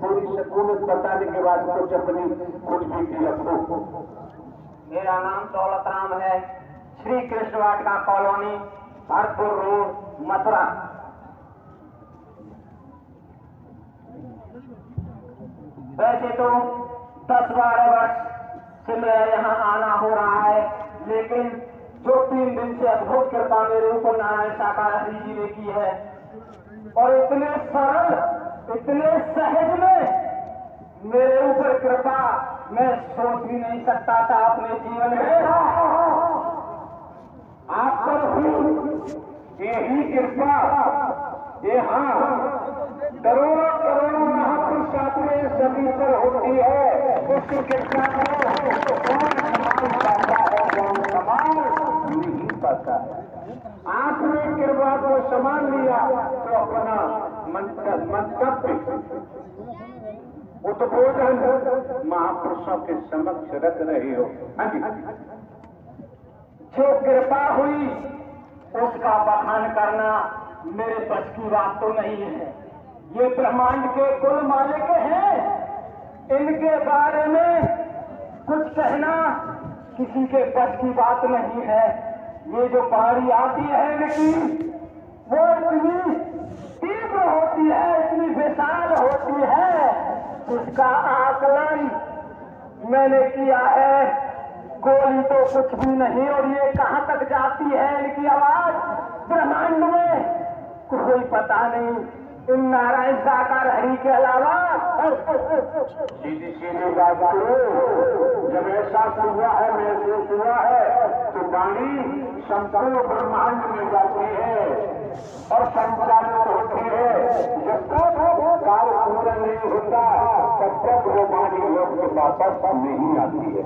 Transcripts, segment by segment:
पूरी सकूनत बताने के बाद कुछ अपनी कुछ भी रखो। मेरा नाम दौलत राम है, श्री कृष्ण वाटिका कॉलोनी, भरतपुर रोड, मथुरा। वैसे तो 10-12 वर्ष से मेरा यहाँ आना हो रहा है, लेकिन जो 3 दिन से अद्भुत कृपा मेरे ऊपर नारायण साकार हरि जी ने की है, और इतने सरल, इतने सहज में मेरे ऊपर कृपा मैं सोच भी नहीं सकता था अपने जीवन में। आप पर हुई यही कृपा, ये हाँ करोड़ों करोड़ों महापुरुष अपने सभी पर होती है। उसकी कृपा को कौन संभाल पाता है, कौन संभाल नहीं पाता है। आपने कृपा को संभाल लिया तो अपना मंतव्य उद्बोधन महापुरुषों के समक्ष रख रहे हो। जो कृपा हुई उसका बखान करना मेरे बस की बात तो नहीं है। ये ब्रह्मांड के कुल मालिक हैं, इनके बारे में कुछ कहना किसी के बस की बात नहीं है। ये जो बारी आती है इनकी, वो इतनी तीव्र होती है, इतनी विशाल होती है, उसका आकलन मैंने किया है गोली तो कुछ भी नहीं। और ये कहां तक जाती है इनकी आवाज ब्रह्मांड में, कोई पता नहीं इन नारायण साकार हरि के अलावा। सीधी सीधी बात करो, जब ऐसा हुआ है, महसूस हुआ है, तो वाणी संपूर्ण ब्रह्मांड में जाती है और संचालित होती है। जब तक कार्य पूरा नहीं होता तब तक वो वाणी लोग के वापस नहीं आती है।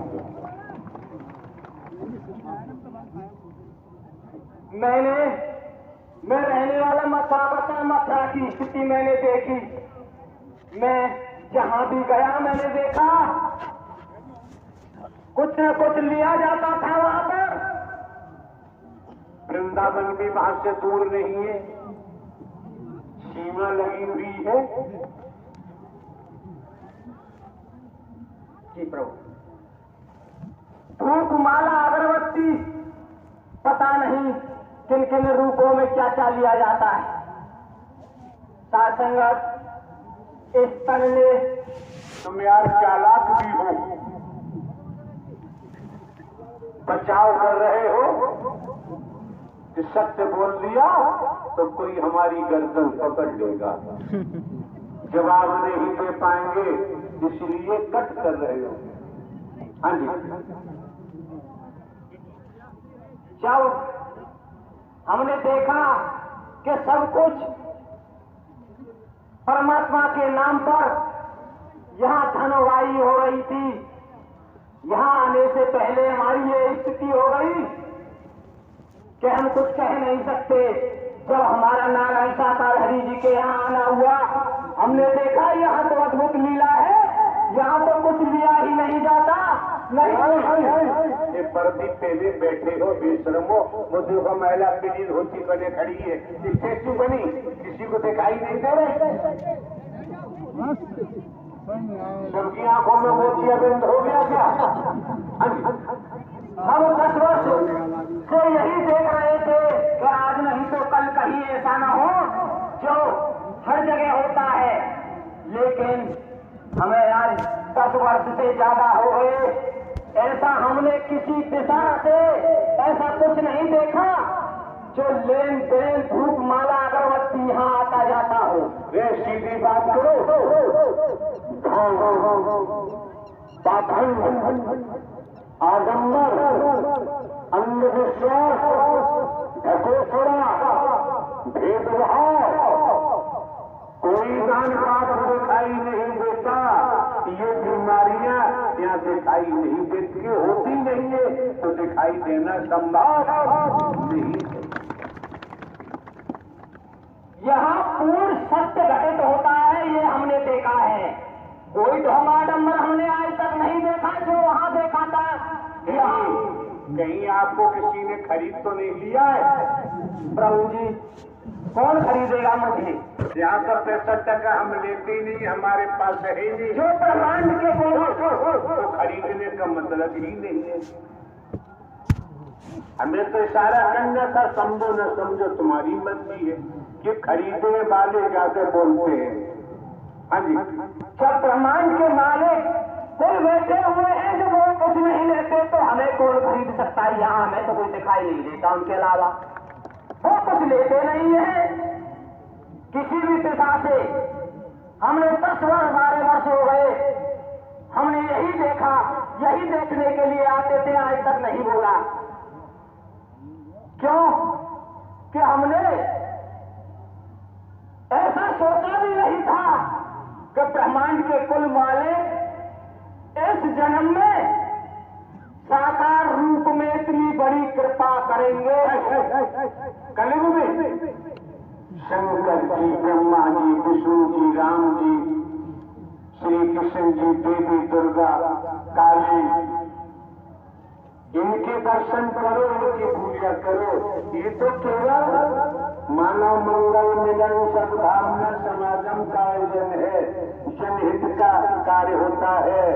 मैं रहने वाला मथुरा की स्थिति मैंने देखी। मैं जहां भी गया मैंने देखा कुछ न कुछ लिया जाता था वहां पर। वृंदावन भी वहां से दूर नहीं है, सीमा लगी हुई है। जी प्रभु, धूप माला अगरबत्ती पता नहीं किन किन रूपों में क्या क्या लिया जाता है। साथ संगत इस तन में तुम यार चालाक भी हो, बचाव कर रहे हो कि सत्य बोल दिया तो कोई हमारी गर्दन पकड़ लेगा, जवाब नहीं दे पाएंगे, इसलिए कट कर रहे हो। हाँ जी, जब हमने देखा कि सब कुछ परमात्मा के नाम पर यहाँ धनवाई हो रही थी, यहाँ आने से पहले हमारी ये स्थिति हो गई कि हम कुछ कह नहीं सकते। जब हमारा नारायण साकार हरि जी के यहाँ आना हुआ, हमने देखा यहाँ तो अद्भुत लीला है, यहाँ तो कुछ लिया ही नहीं जाता। ये पर्दी पहले बैठे हो बेशरमो, मुझे को महिला पीड़ी धोती बने खड़ी है, स्टेचू बनी, किसी को दिखाई नहीं दे रहे। सबकी आंखों में मोतियाबिंद हो गया क्या? हम 10 वर्ष से यही देख रहे थे कि आज नहीं तो कल कहीं ऐसा न हो जो हर जगह होता है, लेकिन हमें आज 10 वर्ष से ज्यादा हो गए, ऐसा हमने किसी दिशा से ऐसा कुछ नहीं देखा जो लेन देन धूप माला अगरबत्ती यहाँ आता जाता हो। वे सीधी बात करो, आडम्बर, अंधविश्वास, ढकोसला, भेदभाव, कोई दान पाप दिखाई नहीं देता। ये बीमारियां यहाँ दिखाई नहीं देती, होती नहीं है तो दिखाई देना संभव नहीं है। यहाँ पूर्ण सत्य घटित होता है, ये हमने देखा है। कोई ढोंगाडम्बर हमने आज तक नहीं देखा जो वहाँ देखा था। कहीं आपको किसी ने खरीद तो नहीं लिया है? प्रभु जी, कौन खरीदेगा मुझे? यहाँ का 65% हम लेते ही नहीं, हमारे पास है ही नहीं। जो ब्रह्मांड के तो खरीदने का मतलब ही नहीं है। हमें तो इशारा करना था, समझो न समझो तुम्हारी मर्जी है कि खरीदने वाले ज्यादा बोलते हैं। हाँ जी, जब ब्रह्मांड के मालिक कोई बैठे हुए हैं जो वो कुछ नहीं लेते तो हमें कौन खरीद सकता है? यहाँ हमें तो कोई दिखाई नहीं देता उनके अलावा। वो कुछ लेते नहीं है किसी भी दिशा से। हमने 10 वर्ष 12 वर्ष हो गए, हमने यही देखा, यही देखने के लिए आते थे, आज तक नहीं बोला। क्यों? कि हमने ऐसा सोचा भी नहीं था कि ब्रह्मांड के कुल मालिक इस जन्म में साकार रूप में इतनी बड़ी कृपा करेंगे। कलयुग में शंकर जी, ब्रह्मा जी, विष्णु जी, राम जी, श्री कृष्ण जी, देवी दुर्गा, काली, इनके दर्शन करो, इनकी पूजा करो। ये तो केवल मानव मंगल मिलन सद्भावना समागम का आयोजन है, जनहित का कार्य होता है,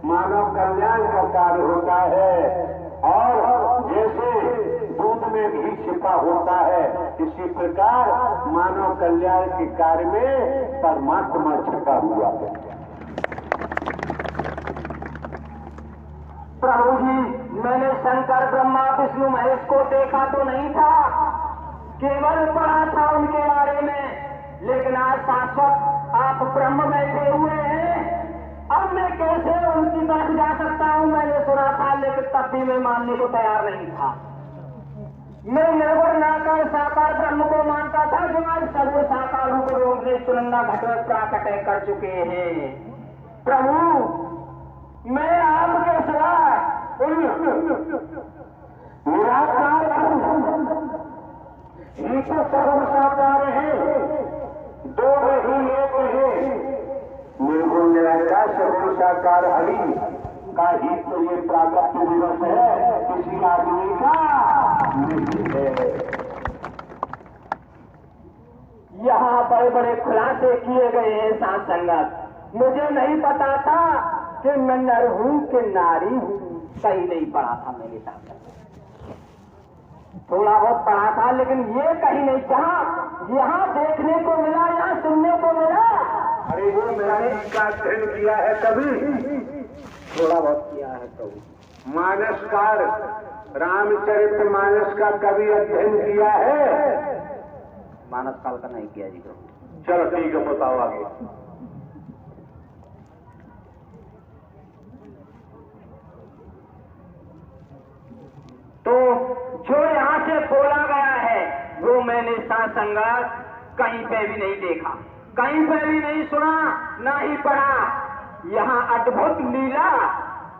मानव कल्याण का कार्य होता है। और जैसे दूध में घी छिपा होता है, इसी प्रकार मानव कल्याण के कार्य में परमात्मा छिपा हुआ है। प्रभु जी, मैंने शंकर ब्रह्मा विष्णु महेश को देखा तो नहीं था, केवल पढ़ा था उनके बारे में। लेकिन आज शाश्वत आप ब्रह्म बैठे हुए हैं, अब मैं कैसे उनकी तरफ जा सकता हूँ? मैंने सुना था, लेकिन तब भी मैं मानने को तैयार नहीं था। मैं निर्गुण नाकर साकार ब्रह्म को मानता था, जो आज सर्व साकार रूप रूप में चुनंदा घटवत प्राकट कर चुके हैं। प्रभु, मैं आपके सिवा निराकार ये तो सर्व साकार है, दो ही एक है। निर्गुण निराकार सर्व साकार हरि का ही तो ये प्रागट्य दिवस है, किसी आदमी का नहीं है। यहाँ बड़े बड़े खुलासे किए गए हैं साथ संगत। मुझे नहीं पता था कि मैं नर हूँ कि नारी हूँ, कहीं नहीं पढ़ा था मैंने साथ। थोड़ा बहुत पढ़ा था, लेकिन ये कहीं नहीं कहा। यहाँ देखने को मिला, यहाँ सुनने को मिला। अरे वो मैंने इसका अध्ययन किया है कभी, थोड़ा बहुत किया है तो। मानसकार, रामचरित मानस का कभी अध्ययन किया है? मानस काल का नहीं किया जी प्रभु। चलो ठीक है, बताओ आगे। तो जो यहाँ से बोला गया है वो मैंने साथ संगत कहीं पे भी नहीं देखा, कहीं पे भी नहीं सुना, ना ही पढ़ा। यहाँ अद्भुत लीला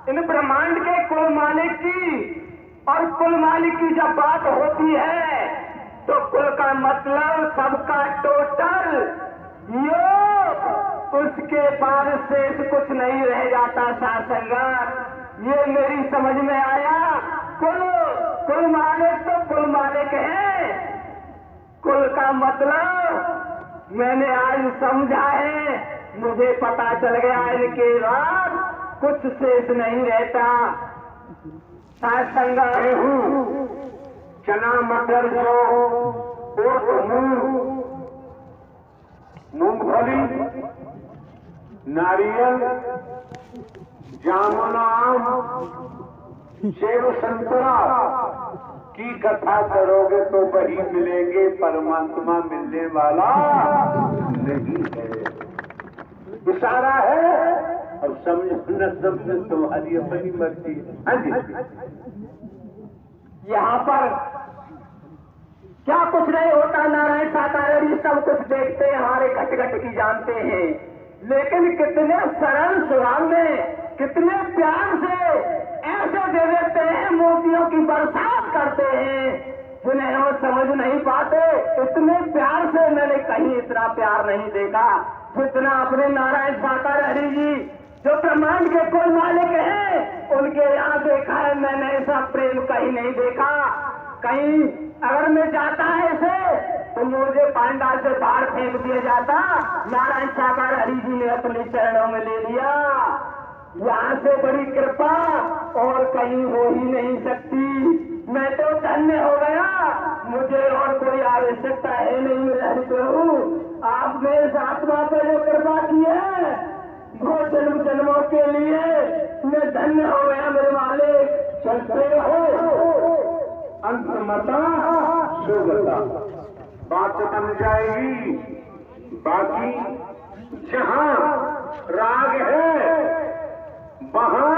इन ब्रह्मांड के कुल मालिक की, और कुल मालिक की जब बात होती है तो कुल का मतलब सबका टोटल योग, उसके बाद शेष कुछ नहीं रह जाता। साथ संगत ये मेरी समझ में आया। कुल मालिक तो कुल मालिक है, कुल का मतलब मैंने आज समझा है, मुझे पता चल गया इनके बाद कुछ शेष नहीं रहता। साथ संगत चना मटर जो मूंगफली, नारियल, जामुन, आम, सेब, संतरा की कथा करोगे तो वही मिलेंगे, परमात्मा मिलने वाला नहीं है। इशारा है, अब समझ न समझ तुम्हारी अपनी मर्जी है। हाँ जी, यहाँ पर क्या कुछ नहीं होता, नारायण साकार सब कुछ देखते हैं, हमारे घट घट की जानते हैं, लेकिन कितने सरल स्वभाव में, कितने प्यार से ऐसे दे देते हैं, मोतियों की बरसात करते हैं, जिन्हें हम समझ नहीं पाते। इतने प्यार से मैंने कहीं इतना प्यार नहीं देखा जितना अपने नारायण साकार हरि जी, जो ब्रह्मांड के कुल मालिक हैं, उनके यहाँ देखा है मैंने। ऐसा प्रेम कहीं नहीं देखा। कहीं अगर मैं जाता है ऐसे तो मुझे पांडाल से बाहर फेंक दिया जाता। नारायण सागर हरि जी ने अपने चरणों में ले लिया। यहाँ से बड़ी कृपा और कहीं हो ही नहीं सकती। मैं तो धन्य हो गया, मुझे और कोई आवश्यकता है नहीं। मेरे हरि प्रभु, आपने इस आत्मा पर जो कृपा की है वो जन्म जन्मों के लिए मैं धन्य हो गया। मेरे मालिक चलते हो अंतमता शुभता बात बन जाएगी। बाकी जहां राग है वहां